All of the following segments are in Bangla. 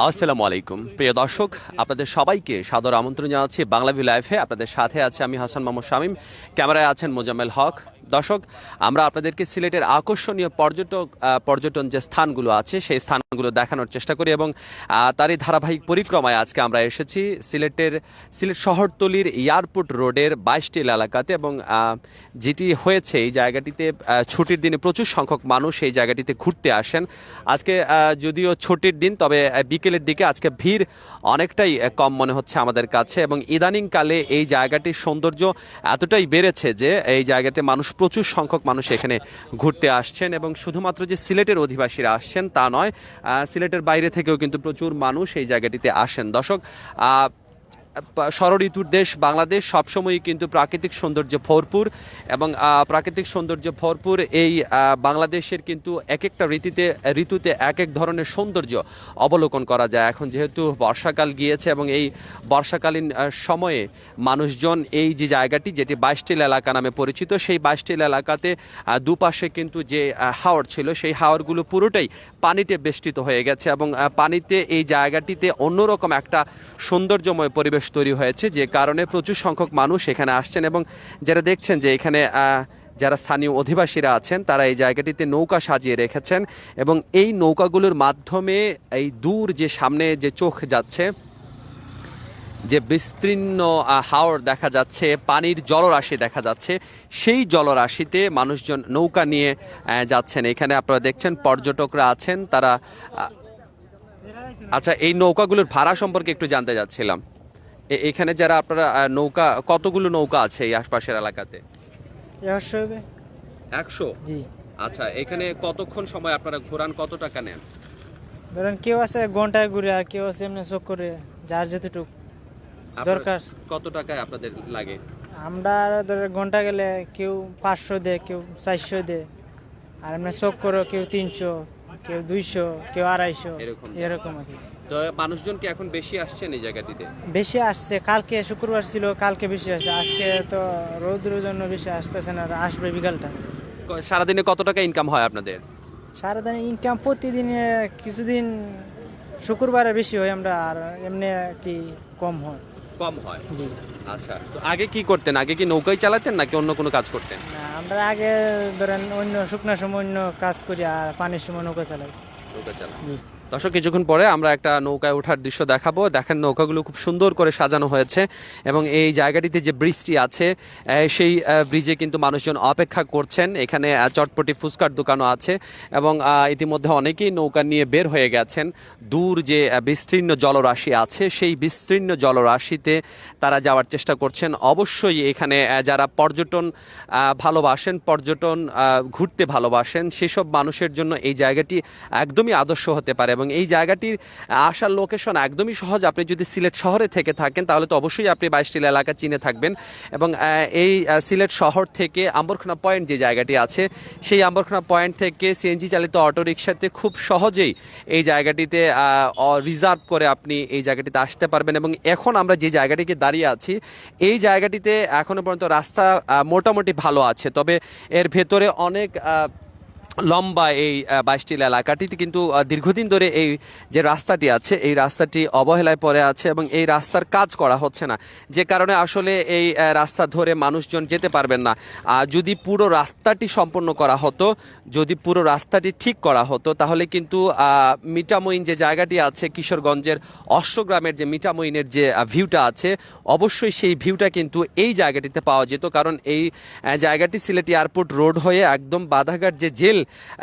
আসসালামু আলাইকুম প্রিয় দর্শক, আপনাদের সবাইকে সাদর আমন্ত্রণ জানাচ্ছি বাংলাভিউ লাইভে। আপনাদের সাথে আছে আমি হাসান মাহমুদ শামীম, ক্যামেরায় আছেন মোজাম্মেল হক। দর্শক, আমরা আপনাদেরকে সিলেটের আকর্ষণীয় পর্যটন যে স্থানগুলো আছে সেই স্থানগুলো দেখানোর চেষ্টা করি এবং তারই ধারাবাহিক পরিক্রমায় আজকে আমরা এসেছি সিলেট শহরতলির এয়ারপোর্ট রোডের 22টি এলাকাতে এবং যেটি হয়েছে এই জায়গাটিতে ছুটির দিনে প্রচুর সংখ্যক মানুষ এই জায়গাটিতে ঘুরতে আসেন। আজকে যদিও ছুটির দিন, তবে বিকেলের দিকে আজকে ভিড় অনেকটাই কম মনে হচ্ছে আমাদের কাছে এবং ইদানিংকালে এই জায়গাটির সৌন্দর্য এতটাই বেড়েছে যে এই জায়গাতে প্রচুর সংখ্যক মানুষ এখানে ঘুরতে আসছেন এবং শুধুমাত্র যে সিলেটের অধিবাসীরা আসছেন তা নয়, সিলেটের বাইরে থেকেও কিন্তু প্রচুর মানুষ এই জায়গাটিতে আসেন। দর্শক, ষড়ঋতুর দেশ বাংলাদেশ সবসময়ই কিন্তু প্রাকৃতিক সৌন্দর্যে ভরপুর এবং প্রাকৃতিক সৌন্দর্যে ভরপুর এই বাংলাদেশের কিন্তু এক একটা ঋতুতে এক এক ধরনের সৌন্দর্য অবলোকন করা যায়। এখন যেহেতু বর্ষাকাল গিয়েছে এবং এই বর্ষাকালীন সময়ে মানুষজন এই যে জায়গাটি, যেটি 22টি এলাকা নামে পরিচিত, সেই 22টি এলাকাতে দুপাশে কিন্তু যে হাওর ছিল সেই হাওরগুলো পুরোটাই পানিতে বেষ্টিত হয়ে গেছে এবং পানিতে এই জায়গাটিতে অন্যরকম একটা সৌন্দর্যময় পরিবেশ তৈরি হয়েছে, যে কারণে প্রচুর সংখ্যক মানুষ এখানে আসছেন এবং যারা দেখছেন যে এখানে যারা স্থানীয় অধিবাসীরা আছেন তারা এই জায়গাটিতে নৌকা সাজিয়ে রেখেছেন এবং এই নৌকাগুলোর মাধ্যমে এই দূর যে সামনে যে চোখ যাচ্ছে, যে বিস্তীর্ণ হাওর দেখা যাচ্ছে, পানির জলরাশি দেখা যাচ্ছে, সেই জলরাশিতে মানুষজন নৌকা নিয়ে যাচ্ছেন। এখানে আপনারা দেখছেন পর্যটকরা আছেন তারা। আচ্ছা, এই নৌকাগুলোর ভাড়া সম্পর্কে একটু জানতে যাচ্ছিলাম। এখানে যারা আপনারা নৌকা, কতগুলো নৌকা আছে এই আশপাশের এলাকাতে? 100। জি। আচ্ছা, এখানে কতক্ষণ সময় আপনারা ঘোরান, কত টাকা নেন? ধরেন কেউ আছে ঘন্টায় ঘুরে আর কেউ আছে এমনি চোখ করে, যার যেতটুক দরকার। কত টাকায় আপনাদের লাগে? আমরা ধরেন ঘন্টা গেলে কেউ 500 দেয়, কেউ 400 দেয়, আর এমনি চোখ করে কেউ 300, কেউ 200, কেউ 250 এরকম আর কি। তো মানুষজন কি এখন বেশি আসছেন এই জায়গাটিতে? বেশি আসছে, কালকে শুক্রবার ছিল, কালকে বেশি আসছে, আজকে তো রৌদ্রের জন্য বেশি আসতেছে না, আসবে বিকালটা। সারাদিনে কত টাকা ইনকাম হয় আপনাদের? সারাদিনে ইনকাম প্রতিদিনে কিছুদিন শুক্রবারে বেশি হয় আমরা, আর এমনি কি কম হয়। কম হয়? জি। আচ্ছা, তো আগে কি করতেন? আগে কি নৌকায় চালাতেন নাকি অন্য কোনো কাজ করতেন? না, আমরা আগে ধরেন অন্য শুকনার সময় অন্য কাজ করি আর পানির সময় নৌকা চালাই। নৌকা চালান। জি। দর্শক, কিছুক্ষণ পরে আমরা একটা নৌকায় ওঠার দৃশ্য দেখাবো। দেখেন নৌকাগুলো খুব সুন্দর করে সাজানো হয়েছে এবং এই জায়গাটিতে যে ব্রিজটি আছে সেই ব্রিজে কিন্তু মানুষজন অপেক্ষা করছেন। এখানে চটপটি ফুচকার দোকানও আছে এবং ইতিমধ্যে অনেকেই নৌকা নিয়ে বের হয়ে গেছেন। দূর যে বিস্তীর্ণ জলরাশি আছে সেই বিস্তীর্ণ জলরাশিতে তারা যাওয়ার চেষ্টা করছেন। অবশ্যই এখানে যারা পর্যটন ভালোবাসেন, পর্যটন ঘুরতে ভালোবাসেন, সেসব মানুষের জন্য এই জায়গাটি একদমই আদর্শ হতে পারে এবং এই জায়গাটির আসার লোকেশন একদমই সহজ। আপনি যদি সিলেট শহরে থেকে থাকেন তাহলে তো অবশ্যই আপনি 22টি এলাকা চিনে থাকবেন এবং এই সিলেট শহর থেকে আম্বরখানা পয়েন্ট যে জায়গাটি আছে সেই আম্বরখানা পয়েন্ট থেকে সিএনজি চালিত অটোরিকশাতে খুব সহজেই এই জায়গাটিতে রিজার্ভ করে আপনি এই জায়গাটিতে আসতে পারবেন। এবং এখন আমরা যে জায়গাটিতে দাঁড়িয়ে আছি এই জায়গাটিতে এখনও পর্যন্ত রাস্তা মোটামুটি ভালো আছে, তবে এর ভেতরে অনেক লম্বা এই 22টি এলাকাটিতে কিন্তু দীর্ঘদিন ধরে এই যে রাস্তাটি আছে এই রাস্তাটি অবহেলায় পড়ে আছে এবং এই রাস্তার কাজ করা হচ্ছে না, যে কারণে আসলে এই রাস্তা ধরে মানুষজন যেতে পারবেন না। যদি পুরো রাস্তাটি সম্পন্ন করা হতো, যদি পুরো রাস্তাটি ঠিক করা হতো তাহলে কিন্তু মিঠামইন যে জায়গাটি আছে, কিশোরগঞ্জের অশ্বগ্রামের যে মিঠামইনের যে ভিউটা আছে, অবশ্যই সেই ভিউটা কিন্তু এই জায়গাটিতে পাওয়া যেত। কারণ এই জায়গাটি সিলেট এয়ারপোর্ট রোড হয়ে একদম বাধাঘাট যে জেল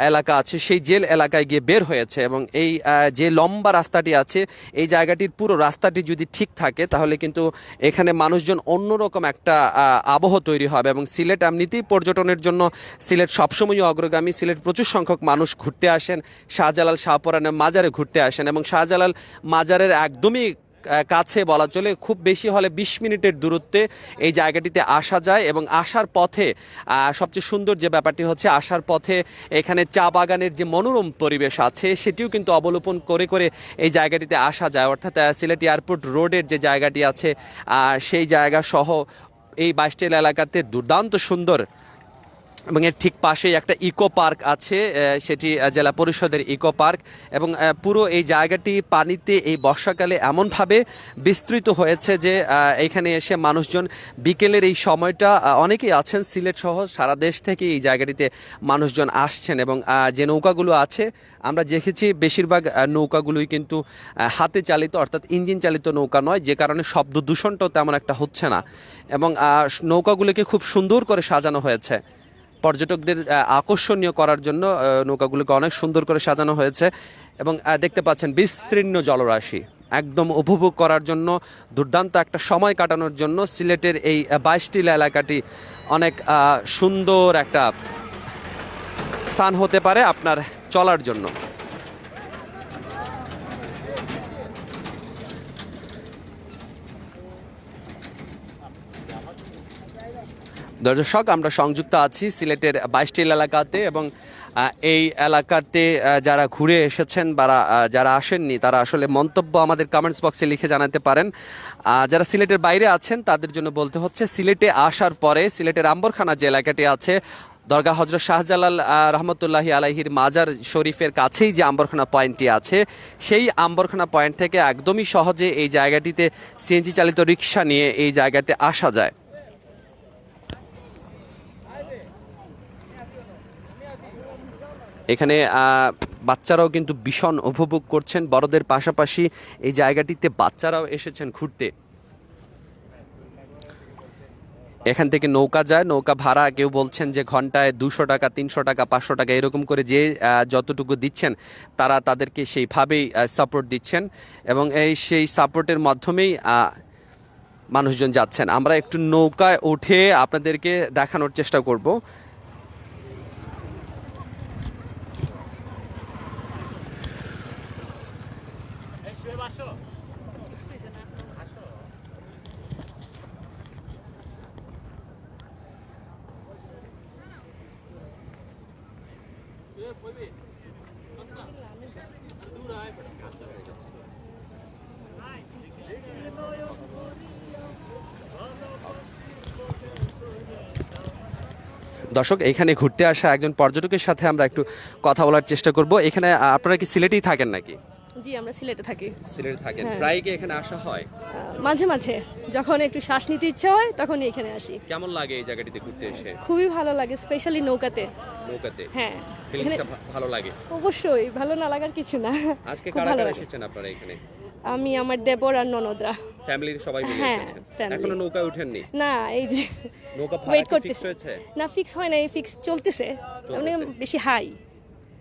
এলাকা আছে সেই জেল এলাকায় গিয়ে বের হয়েছে এবং এই যে লম্বা রাস্তাটি আছে এই জায়গাটির পুরো রাস্তাটি যদি ঠিক থাকে তাহলে কিন্তু এখানে মানুষজন অন্যরকম একটা আবহ তৈরি হবে এবং সিলেট এমনিতেই পর্যটনের জন্য সিলেট সবসময়ই অগ্রগামী। সিলেট প্রচুর সংখ্যক মানুষ ঘুরতে আসেন, শাহজালাল শাহপরানের মাজারে ঘুরতে আসেন এবং শাহজালাল মাজারের একদমই কাছে বলা চলে, খুব বেশি হলে 20 মিনিটের দূরত্বে এই জায়গাটিতে আসা যায় এবং আসার পথে সবচেয়ে সুন্দর যে ব্যাপারটি হচ্ছে আসার পথে এখানে চা বাগানের যে মনোরম পরিবেশ আছে সেটিও কিন্তু অবলোকন করে করে এই জায়গাটিতে আসা যায়। অর্থাৎ সিলেট এয়ারপোর্ট রোডের যে জায়গাটি আছে সেই জায়গা সহ এই 22টি এলাকাতে দুর্দান্ত সুন্দর এবং এর ঠিক পাশেই একটা ইকো পার্ক আছে, সেটি জেলা পরিষদের ইকো পার্ক। এবং পুরো এই জায়গাটি পানিতে এই বর্ষাকালে এমনভাবে বিস্তৃত হয়েছে যে এখানে এসে মানুষজন বিকেলের এই সময়টা, অনেকেই আছেন সিলেট সহ সারা দেশ থেকে এই জায়গাটিতে মানুষজন আসছেন। এবং যে নৌকাগুলো আছে আমরা দেখেছি বেশিরভাগ নৌকাগুলোই কিন্তু হাতে চালিত, অর্থাৎ ইঞ্জিন চালিত নৌকা নয়, যে কারণে শব্দ দূষণটাও তেমন একটা হচ্ছে না। এবং নৌকাগুলোকে খুব সুন্দর করে সাজানো হয়েছে পর্যটকদের আকর্ষণীয় করার জন্য। নৌকাগুলোকে অনেক সুন্দর করে সাজানো হয়েছে এবং দেখতে পাচ্ছেন বিস্তীর্ণ জলরাশি একদম উপভোগ করার জন্য, দুর্দান্ত একটা সময় কাটানোর জন্য সিলেটের এই 22 এলাকাটি অনেক সুন্দর একটা স্থান হতে পারে আপনার চলার জন্য। দর্শক, আমরা সংযুক্ত আছি সিলেটের 22 এলাকাতে এবং এই এলাকাতে যারা ঘুরে এসেছেন বা যারা আসেননি তারা আসলে মন্তব্য আমাদের কমেন্টস বক্সে লিখে জানাতে পারেন। যারা সিলেটের বাইরে আছেন তাদের জন্য বলতে হচ্ছে, সিলেটে আসার পরে সিলেটের আম্বরখানা যে এলাকাটি আছে, দরগা হজরত শাহজালাল রহমতুল্লাহি আলাইহির মাজার শরীফের কাছেই যে আম্বরখানা পয়েন্টটি আছে, সেই আম্বরখানা পয়েন্ট থেকে একদমই সহজে এই জায়গাটিতে সিএনজি চালিত রিক্সা নিয়ে এই জায়গাতে আসা যায়। এখানে বাচ্চারাও কিন্তু ভীষণ উপভোগ করছেন, বড়দের পাশাপাশি এই জায়গাটিতে বাচ্চারাও এসেছেন ঘুরতে। এখান থেকে নৌকা যায়, নৌকা ভাড়া কেউ বলছেন যে ঘন্টায় 200 টাকা, 300 টাকা, 500 টাকা এরকম করে যে যতটুকু দিচ্ছেন তারা তাদেরকে সেইভাবেই সাপোর্ট দিচ্ছেন এবং সেই সাপোর্টের মাধ্যমেই মানুষজন যাচ্ছেন। আমরা একটু নৌকায় উঠে আপনাদেরকে দেখানোর চেষ্টা করব। দর্শক, এখানে ঘুরতে আসা একজন পর্যটকের সাথে আমরা একটু কথা বলার চেষ্টা করব। এখানে আপনারা কি সিলেটেই থাকেন নাকি? জি, আমরা সিলেটে থাকি। সিলেটে থাকেন, হ্যাঁ। প্রায় কি এখানে আসা হয়? মাঝে মাঝে যখন একটু শ্বাস নিতে ইচ্ছা হয় তখনই এখানে আসি। কেমন লাগে এই জায়গাটিতে ঘুরতে এসে? খুবই ভালো লাগে, স্পেশালি নৌকাতে। নৌকাতে হ্যাঁ, ফিলিংসটা ভালো লাগে? অবশ্যই, ভালো না লাগার কিছু না। আজকে খুব কারা ভালো কারা লাগে। এসেছেন আপনারা এখানে? আমি, আমার দেবর আর ননদরা। ফ্যামিলির সবাই মিলে হ্যাঁ, এসেছেন? family। এখনো নৌকায় ওঠেননি? না, এই যে নৌকা ভাড়া ওয়েট কি করতেছি। ফিক্স হয়েছে? না, ফিক্স হয় না, এই ফিক্স চলতেছে। মানে বেশি হাই।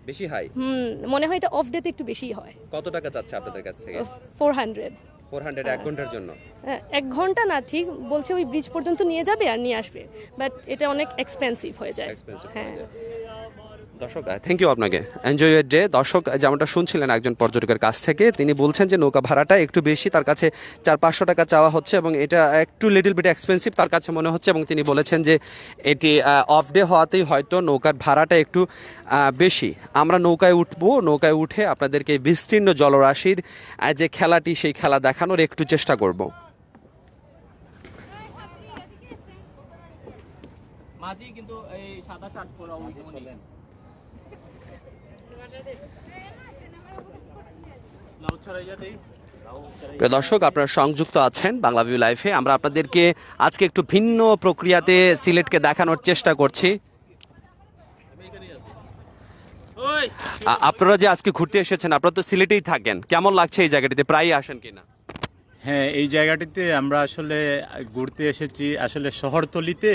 বেশি হাই? মনে হয় এটা অফ ডেতে একটু বেশি হয়। কত টাকা চাচ্ছে আপনাদের কাছ থেকে? 400। 400 এক ঘন্টার জন্য? 1 ঘন্টা না, ঠিক বলছে ওই ব্রিজ পর্যন্ত নিয়ে যাবে আর নিয়ে আসবে, বাট এটা অনেক এক্সপেন্সিভ হয়ে যায়। Expensive হ্যাঁ। হয়ে যায়। দর্শক, থ্যাংক ইউ আপনাকে, এনজয় ইউর ডে। দর্শক, যেমনটা শুনছিলেন একজন পর্যটকের কাছ থেকে, তিনি বলছেন যে নৌকা ভাড়াটা একটু বেশি, তার কাছে 400-500 টাকা চাওয়া হচ্ছে এবং এটা একটু লিটল বিট এক্সপেন্সিভ তার কাছে মনে হচ্ছে। এবং তিনি বলেছেন যে এটি অফ ডে হওয়াতেই হয়তো নৌকার ভাড়াটা একটু বেশি। আমরা নৌকায় উঠবো, নৌকায় উঠে আপনাদেরকে বিস্তীর্ণ জলরাশির যে খেলাটি, সেই খেলা দেখানোর একটু চেষ্টা করব। মাঝি কিন্তু এই সাদা শার্ট পরা ওই যেমন লাউ ছড়াই যাতেই প্রিয় দর্শক, আপনারা সংযুক্ত আছেন বাংলা ভিউ লাইফে। আমরা আপনাদেরকে আজকে একটু ভিন্ন প্রক্রিয়াতে সিলেটকে দেখানোর চেষ্টা করছি। আপনারা যে আজকে ঘুরতে এসেছেন, আপনারা তো সিলেটেই থাকেন, কেমন লাগছে এই জায়গাটিতে? প্রায়ই আসেন কিনা? হ্যাঁ, এই জায়গাটিতে আমরা আসলে ঘুরতে এসেছি। আসলে শহরতলিতে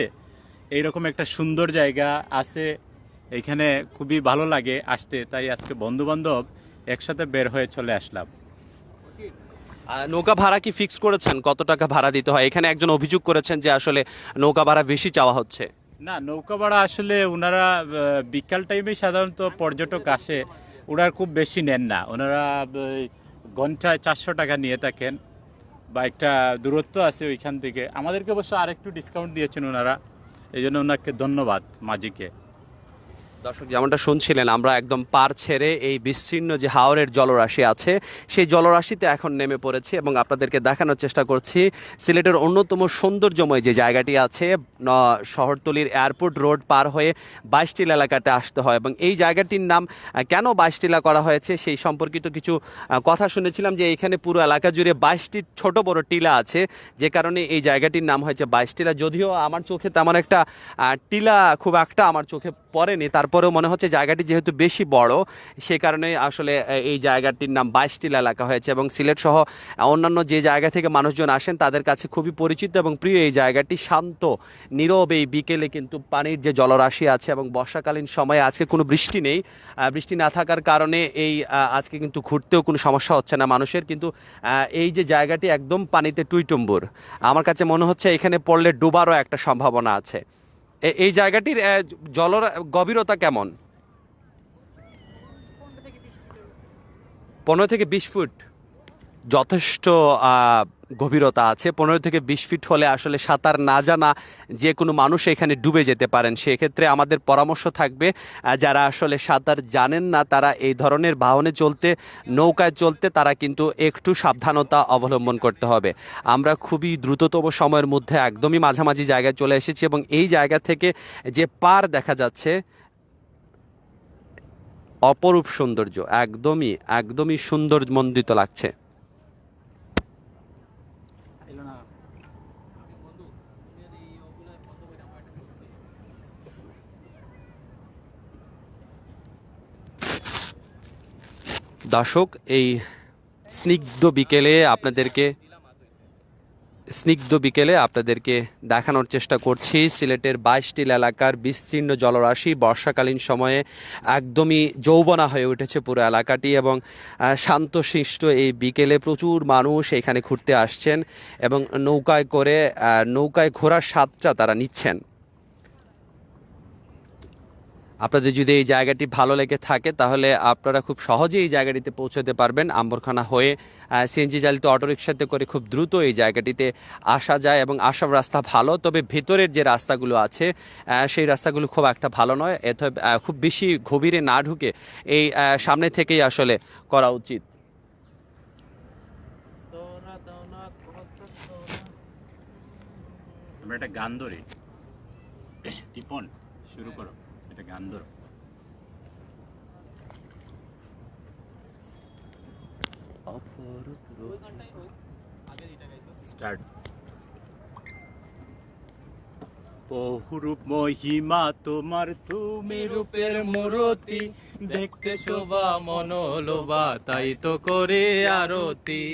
এইরকম একটা সুন্দর জায়গা আছে, এখানে খুবই ভালো লাগে আসতে, তাই আজকে বন্ধুবান্ধব একসাথে বের হয়ে চলে আসলাম। নৌকা ভাড়া কি ফিক্স করেছেন? কত টাকা ভাড়া দিতে হয়? এখানে একজন অভিযোগ করেছেন যে আসলে নৌকা ভাড়া বেশি চাওয়া হচ্ছে। না, নৌকা ভাড়া আসলে ওনারা বিকাল টাইমে সাধারণত পর্যটক আসে, ওনারা খুব বেশি নেন না। ওনারা ঘন্টায় 400 টাকা নিয়ে থাকেন, বা একটা দূরত্ব আছে ওইখান থেকে। আমাদেরকে অবশ্য আরেকটু ডিসকাউন্ট দিয়েছেন ওনারা, এই জন্য ওনাকে ধন্যবাদ মাঝিকে। দর্শক যেমনটা শুনছিলেন, আমরা একদম পার ছেড়ে এই বিস্তীর্ণ যে হাওরের জলরাশি আছে সেই জলরাশিতে এখন নেমে পড়েছি এবং আপনাদেরকে দেখানোর চেষ্টা করছি সিলেটের অন্যতম সৌন্দর্যময় যে জায়গাটি আছে। শহরতলির এয়ারপোর্ট রোড পার হয়ে বাইশটিলা এলাকাতে আসতে হয় এবং এই জায়গাটির নাম কেন বাইশটিলা করা হয়েছে সেই সম্পর্কিত কিছু কথা শুনেছিলাম যে এখানে পুরো এলাকা জুড়ে 22টি ছোট বড় টিলা আছে, যে কারণে এই জায়গাটির নাম হয়েছে বাইশটিলা। যদিও আমার চোখে তেমন একটা টিলা খুব একটা আমার চোখে পড়েনি, তারপরেও মনে হচ্ছে জায়গাটি যেহেতু বেশি বড় সে কারণে আসলে এই জায়গাটির নাম বাইশটিলা এলাকা হয়েছে এবং সিলেট সহ অন্যান্য যে জায়গা থেকে মানুষজন আসেন তাদের কাছে খুবই পরিচিত এবং প্রিয় এই জায়গাটি। শান্ত নীরব এই বিকেলে কিন্তু পানির যে জলরাশি আছে এবং বর্ষাকালীন সময়ে আজকে কোনো বৃষ্টি নেই, বৃষ্টি না থাকার কারণে এই আজকে কিন্তু ঘুরতেও কোনো সমস্যা হচ্ছে না মানুষের, কিন্তু এই যে জায়গাটি একদম পানিতে টুইটুম্বুর। আমার কাছে মনে হচ্ছে এখানে পড়লে ডুবারও একটা সম্ভাবনা আছে। এই জায়গাটির জলের গভীরতা কেমন? 15 থেকে 20 ফুট, যথেষ্ট গভীরতা আছে। 15 থেকে 20 ফিট হলে আসলে সাঁতার না জানা যে কোনো মানুষ এখানে ডুবে যেতে পারেন। সেক্ষেত্রে আমাদের পরামর্শ থাকবে যারা আসলে সাঁতার জানেন না তারা এই ধরনের বাহনে চলতে, নৌকায় চলতে তারা কিন্তু একটু সাবধানতা অবলম্বন করতে হবে। আমরা খুবই দ্রুততম সময়ের মধ্যে একদমই মাঝামাঝি জায়গায় চলে এসেছি এবং এই জায়গা থেকে যে পার দেখা যাচ্ছে অপরূপ সৌন্দর্য, একদমই একদমই সুন্দর মণ্ডিত লাগছে। দর্শক এই স্নিগ্ধ বিকেলে আপনাদেরকে দেখানোর চেষ্টা করছি সিলেটের 22টিলা এলাকার বিস্তীর্ণ জলরাশি। বর্ষাকালীন সময়ে একদমই যৌবনা হয়ে উঠেছে পুরো এলাকাটি এবং শান্তশিষ্ট এই বিকেলে প্রচুর মানুষ এখানে ঘুরতে আসছেন এবং নৌকায় ঘোরার স্বাদটা তারা নিচ্ছেন। আপনাদের যদি এই জায়গাটি ভালো লেগে থাকে তাহলে আপনারা খুব সহজেই এই জায়গাটিতে পৌঁছতে পারবেন। আম্বরখানা হয়ে সিএনজি চালিত অটোরিকশাতে করে খুব দ্রুত এই জায়গাটিতে আসা যায় এবং আসার রাস্তা ভালো, তবে ভেতরের যে রাস্তাগুলো আছে সেই রাস্তাগুলো খুব একটা ভালো নয়। খুব বেশি গভীরে না ঢুকে এই সামনে থেকেই আসলে করা উচিত। আমরা একটা গান ধরি, টিপন শুরু করো, এটা গান ধরো। স্টার্ট। বহুরূপ মহিমা তোমার, তুমি রূপের মূরতি, দেখতে শোভা মনোলোভা, তাই তো করে আরতি।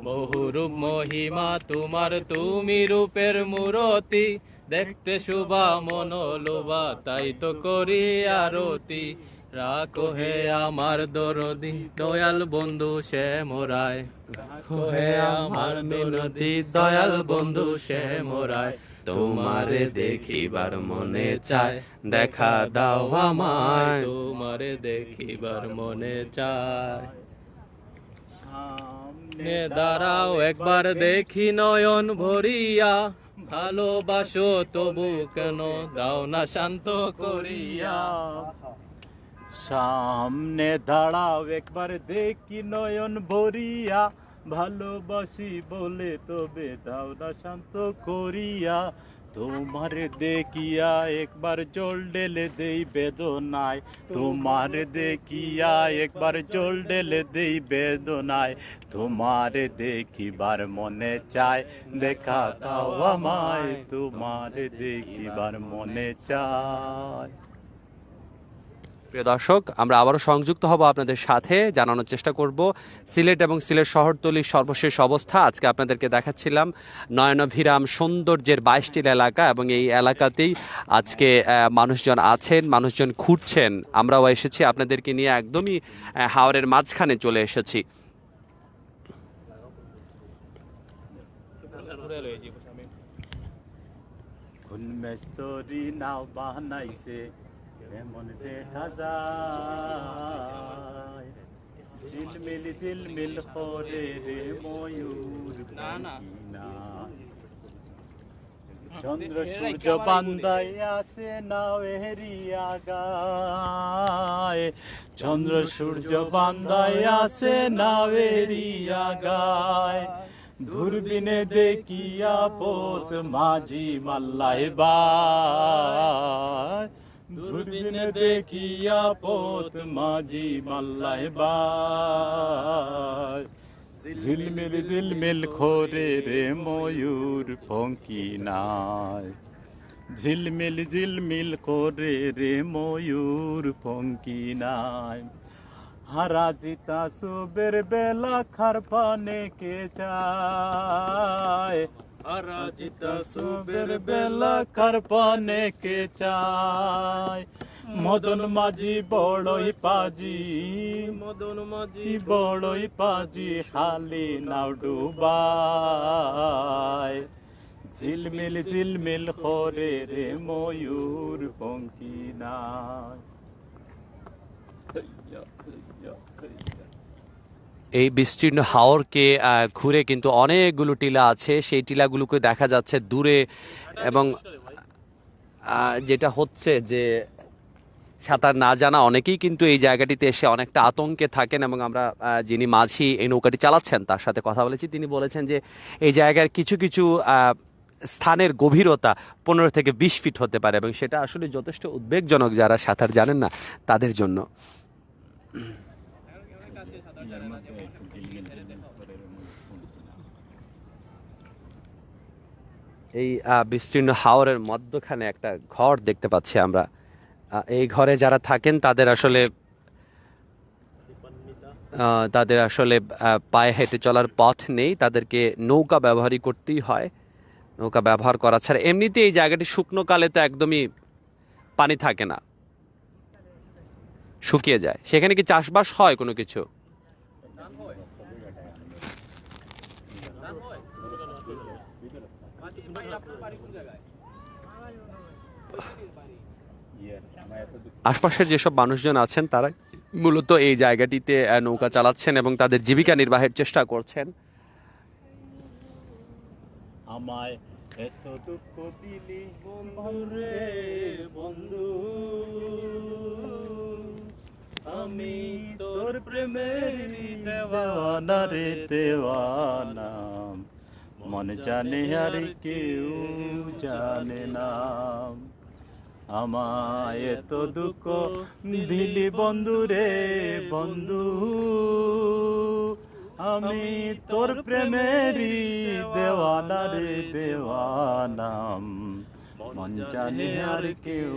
বহুরূপ মহিমা তোমার, তুমি রূপের মূরতি, দেখতে শোভা মনোলোভা, তাই তো করি আরতি। রাখো হে আমার দরদি দয়াল বন্ধু সে মোরায়, রাখো হে আমার দরদি দয়াল বন্ধু সে মোরায়। তোমারে দেখিবার মনে চায়, দেখা দাও আমায়, তোমারে দেখিবার মনে চায়। সামনে দাঁড়াও একবার দেখি নয়ন ভরিয়া, ভালোবাসো তবু কেন দাও না শান্ত করিয়া। সামনে দাঁড়াও একবার দেখি নয়ন ভরিয়া, ভালোবাসি বলে তবে দাও না শান্ত করিয়া। তোমার দেখিয়া একবার জল ঢেলে দেই বেদনায়, তোমার দেখিয়া একবার জল ঢেলে দেই বেদনায়। তোমার দেখিবার মনে চায়, দেখা দাও আমায়, তোমার দেখিবার মনে চায়। প্রিয় দর্শক, আমরা আবারও সংযুক্ত হব আপনাদের সাথে, জানানোর চেষ্টা করব সিলেট এবং সিলেট শহরতলির সর্বশেষ অবস্থা। আজকে আপনাদেরকে দেখাচ্ছিলাম নয়নাভিরাম সৌন্দর্যের 22টির এলাকা এবং এই এলাকাতেই আজকে মানুষজন আছেন, মানুষজন ঘুরছেন। আমরাও এসেছি আপনাদেরকে নিয়ে, একদমই হাওরের মাঝখানে চলে এসেছি। কোন মেস্তরি নাও বানাইছে এমন দেখা যায়, ঝিলমিল ঝিলমিল করে রে ময়ূর। না চন্দ্র সূর্য বান্দাই আছে নাওয়েরি আগায়, চন্দ্র সূর্য বান্দাই আছে নাওয়েরি আগায়, দূরবীনে দেখিয়া পথ মাঝি মাল্লাই বাই, দূরবীনে দেখিয়া পথ মাঝি মাল্লাই বাই, ঝিলমিল ঝিলমিল খোরে রে ময়ূর পঙ্কি নাই, ঝিলমিল ঝিলমিল করে রে ময়ূর পঙ্কি নাই, হারা জিতা সুবের বেলা খার পানে কে চায়, হারা জিতা সুবের বেলা খার পানে কে চায়, মদন মাঝি বড়ই পাজি, মদন মাঝি বড়ই পাজি, খালি নাও ডুবাই, ঝিলমিল ঝিলমিল করে রে ময়ূর পঙ্কি নাই। এই বিস্তীর্ণ হাওরকে ঘুরে কিন্তু অনেকগুলো টিলা আছে, সেই টিলাগুলোকে দেখা যাচ্ছে দূরে। এবং যেটা হচ্ছে যে সাঁতার না জানা অনেকেই কিন্তু এই জায়গাটিতে এসে অনেকটা আতঙ্কে থাকেন। এবং আমরা যিনি মাঝি এই নৌকাটি চালাচ্ছেন তার সাথে কথা বলেছি, তিনি বলেছেন যে এই জায়গার কিছু কিছু স্থানের গভীরতা 15 থেকে 20 ফিট হতে পারে, এবং সেটা আসলে যথেষ্ট উদ্বেগজনক যারা সাঁতার জানেন না তাদের জন্য। এই বিস্তীর্ণ হাওরের মধ্যখানে একটা ঘর দেখতে পাচ্ছি আমরা। এই ঘরে যারা থাকেন তাদের আসলে পায়ে হেঁটে চলার পথ নেই, তাদেরকে নৌকা ব্যবহারই করতেই হয়। নৌকা ব্যবহার করা ছাড়া এমনিতে এই জায়গাটি শুকনো কালে তো একদমই পানি থাকে না, শুকিয়ে যায়। সেখানে কি চাষবাস হয় কোনো কিছু? আশপাশের যেসব মানুষজন আছেন তারা মূলত এই জায়গাটিতে নৌকা চালাচ্ছেন এবং তাদের জীবিকা নির্বাহের চেষ্টা করছেন। আমায় এত দুঃখ দিলি বন্ধুরে বন্ধু, আমি তোর প্রেমের দেওয়ানা রে দেওয়ানা, মন জানে আর কেউ জানে না, আমায় এত দুঃখ দিলি বন্ধু রে বন্ধু, আমি তোর প্রেমেরই দেওয়ানা রে দেওয়ানা, মন জানে আর কেউ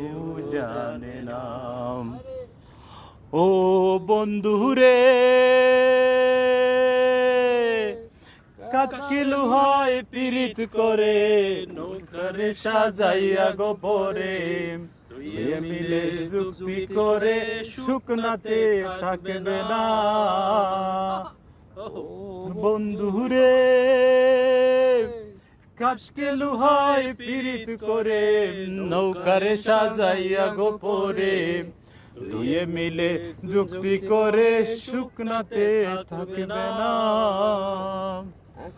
জানে না। ও বন্ধু রে কাচকি লোহায় পীড়িত করে নৌকারে সাজাইয়া গোপরে, মিলে যুক্তি করে শুকনাতে থাকবে না, বন্ধু রে কাচকি লোহায় পীড়িত করে নৌকারে সাজাইয়া গোপরে, দুয়ে মিলে যুক্তি করে শুকনাতে থাকবে না,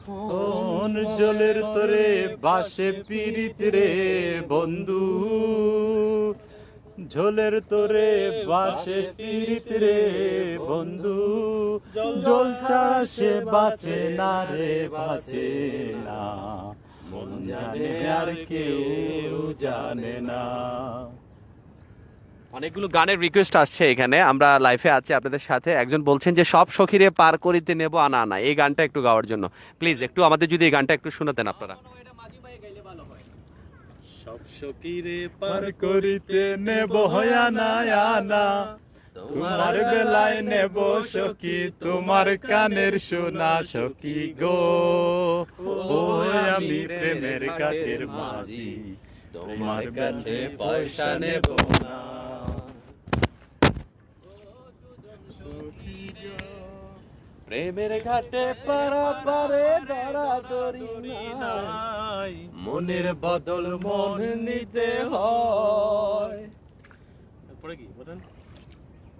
কোন জলের তোরে বাসে পীড়িত রে বন্ধু, ঝোলের তোরে বাসে পীড়িত রে বন্ধু, জল ছাড়া সে বাঁচে না রে বাঁচে না, মন জানে আর কেউ জানে না। অনেকগুলো গানের রিকোয়েস্ট আসছে এখানে, আমরা লাইভে আছি আপনাদের সাথে। একজন বলছেন যে সব সখীরে পার করিতে নেব আনা আনা, এই গানটা একটু গাওয়ার জন্য প্লিজ একটু আমাদের যদি এই গানটা একটু শোনাতেন আপনারা। সব সখীরে পার করিতে নেব আনা আনা, তোমার বেলায় নেব সখী তোমার কানের সোনা সখী গো, ও আমি প্রেমের কাঠের মাঝি তোমার কাছে পয়সা নেব না, প্রেমের ঘাটে পারাপারে দরাদরি নাই, মনের বদল মন নিতে হয়।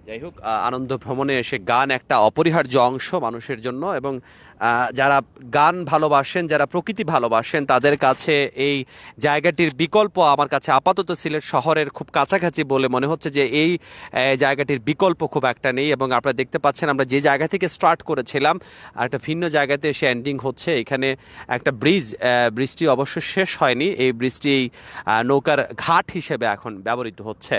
যাই হোক, আনন্দ ভ্রমণে এসে গান একটা অপরিহার্য অংশ মানুষের জন্য, এবং যারা গান ভালোবাসেন, যারা প্রকৃতি ভালোবাসেন, তাদের কাছে এই জায়গাটির বিকল্প আমার কাছে আপাতত সিলেট শহরের খুব কাছাকাছি বলে মনে হচ্ছে যে এই জায়গাটির বিকল্প খুব একটা নেই। এবং আপনারা দেখতে পাচ্ছেন আমরা যে জায়গা থেকে স্টার্ট করেছিলাম আর একটা ভিন্ন জায়গাতে এসে এন্ডিং হচ্ছে। এখানে একটা ব্রিজটি অবশ্য শেষ হয়নি, এই ব্রিজটি নৌকার ঘাট হিসেবে এখন ব্যবহৃত হচ্ছে।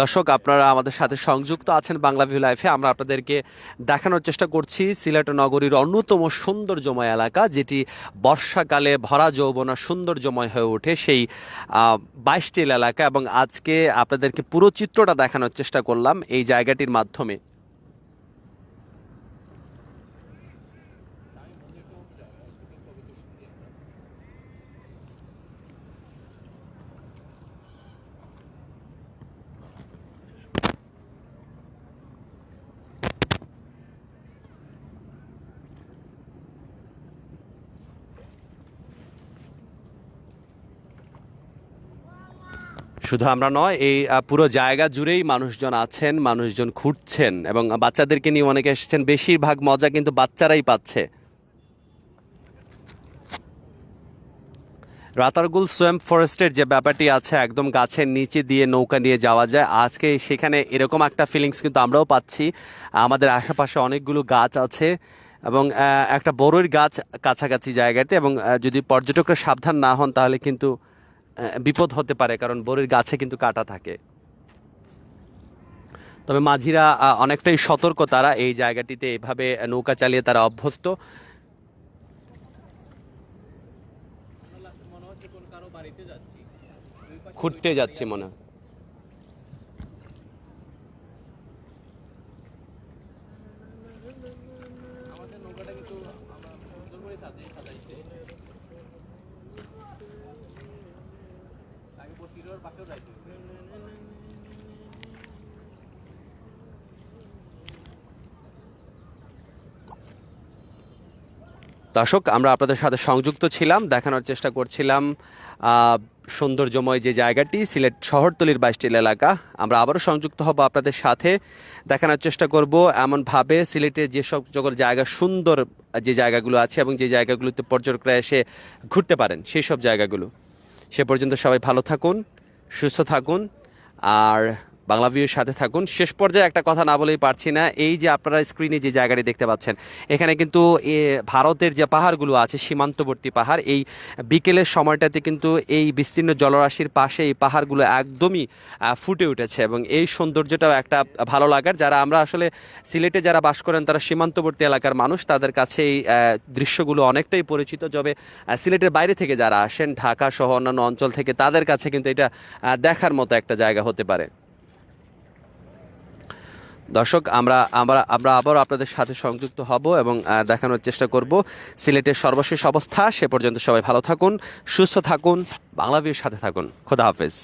দর্শক, আপনারা আমাদের সাথে সংযুক্ত আছেন বাংলা ভিউ লাইফে। আমরা আপনাদেরকে দেখানোর চেষ্টা করছি সিলেট নগরীর অন্যতম সৌন্দর্যময় এলাকা, যেটি বর্ষাকালে ভরা যৌবনা সৌন্দর্যময় হয়ে ওঠে, সেই বাইশটিল এলাকা। এবং আজকে আপনাদেরকে পুরো চিত্রটা দেখানোর চেষ্টা করলাম এই জায়গাটির মাধ্যমে। শুধু আমরা নয়, এই পুরো জায়গা জুড়েই মানুষজন আছেন, মানুষজন ঘুরছেন, এবং বাচ্চাদেরকে নিয়ে অনেকে এসেছেন। বেশিরভাগ মজা কিন্তু বাচ্চারাই পাচ্ছে। রাতারগুল সোয়েম ফরেস্টের যে ব্যাপারটি আছে, একদম গাছের নিচে দিয়ে নৌকা নিয়ে যাওয়া যায়, আজকে সেখানে এরকম একটা ফিলিংস কিন্তু আমরাও পাচ্ছি। আমাদের আশেপাশে অনেকগুলো গাছ আছে এবং একটা বড়ই গাছ কাছাকাছি জায়গাতে, এবং যদি পর্যটকরা সাবধান না হন তাহলে কিন্তু বিপদ হতে পারে, কারণ বড়ির গাছে কিন্তু কাঁটা থাকে। তবে মাঝিরা অনেকটাই সতর্ক, তারা এই জায়গাটিতে এভাবে নৌকা চালিয়ে তারা অভ্যস্ত। ঘুরতে যাচ্ছি মনে হয়। দর্শক, আমরা আপনাদের সাথে সংযুক্ত ছিলাম, দেখানোর চেষ্টা করছিলাম সৌন্দর্যময় যে জায়গাটি সিলেট শহরতলির বাইশটিল এলাকা। আমরা আবারও সংযুক্ত হব আপনাদের সাথে, দেখানোর চেষ্টা করব এমনভাবে সিলেটের যেসব সকল জায়গা সুন্দর যে জায়গাগুলো আছে এবং যে জায়গাগুলোতে পর্যটকরা এসে ঘুরতে পারেন সেই সব জায়গাগুলো। সে পর্যন্ত সবাই ভালো থাকুন, সুস্থ থাকুন, আর বাংলা ভিউর সাথে থাকুন। শেষ পর্যায়ে একটা কথা না বলেই পারছি না, এই যে আপনারা স্ক্রিনে যে জায়গাটি দেখতে পাচ্ছেন, এখানে কিন্তু ভারতের যে পাহাড়গুলো আছে, সীমান্তবর্তী পাহাড়, এই বিকেলের সময়টাতে কিন্তু এই বিস্তীর্ণ জলরাশির পাশে এই পাহাড়গুলো একদমই ফুটে উঠেছে, এবং এই সৌন্দর্যটাও একটা ভালো লাগার। যারা আমরা আসলে সিলেটে যারা বাস করেন, তারা সীমান্তবর্তী এলাকার মানুষ, তাদের কাছে এই দৃশ্যগুলো অনেকটাই পরিচিত। তবে সিলেটের বাইরে থেকে যারা আসেন, ঢাকা সহ অন্যান্য অঞ্চল থেকে, তাদের কাছে কিন্তু এটা দেখার মতো একটা জায়গা হতে পারে। দর্শক, আমরা আবারও আপনাদের সাথে সংযুক্ত হব এবং দেখানোর চেষ্টা করব সিলেটের সর্বশেষ অবস্থা। সে পর্যন্ত সবাই ভালো থাকুন, সুস্থ থাকুন, বাংলা ভিউর সাথে থাকুন। খোদা হাফেজ।